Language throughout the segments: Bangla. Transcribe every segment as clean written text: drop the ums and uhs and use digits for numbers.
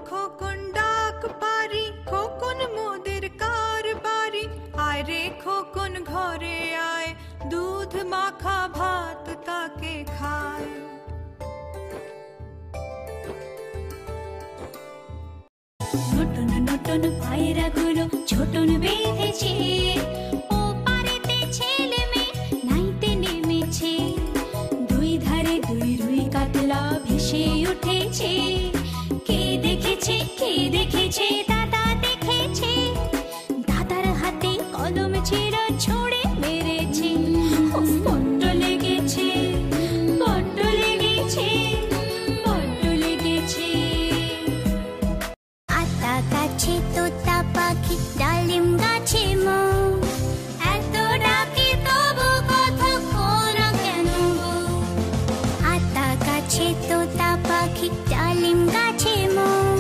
খোকন ডাক পারি, খোকন মোদের কারবারি। আয় রে খোকন ঘরে আয়, দুধ মাখা ভাত তাকে খায়। নতুন নতুন পায়রাগুলো ছোটন বেঁধেছে, ও পারেতে ছেলে মেয়ে নাইতে নেমেছে। দুই ধারে দুই রুই কাতলা ভেসে উঠেছে। কে দেখেছে দাদা দেখেছে। দাদার হাতে কলম ছেঁড়া ছুঁড়ে মেরেছে। বড্ড লেগেছে, বড্ড লেগেছে, বড্ড লেগেছে। আতা গাছে তোতা পাখি, ডালিম গাছে মৌ, এত ডাকে তবু কথা কোনা কেন গো? আতা গাছে তোতা পাখি, ডালিম গাছে মৌ,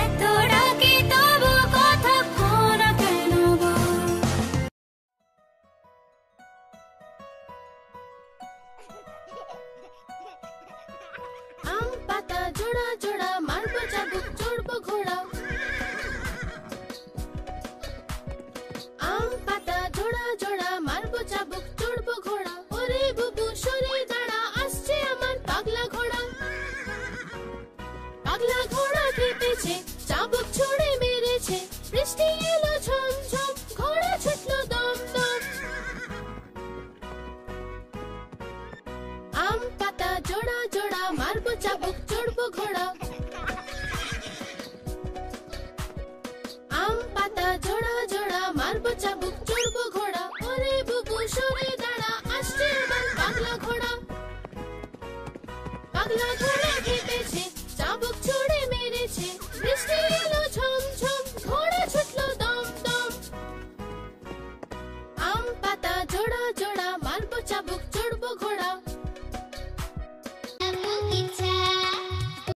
এত ডাকে তবু কথা কোনা কেন গো? আম পাতা জোড়া জোড়া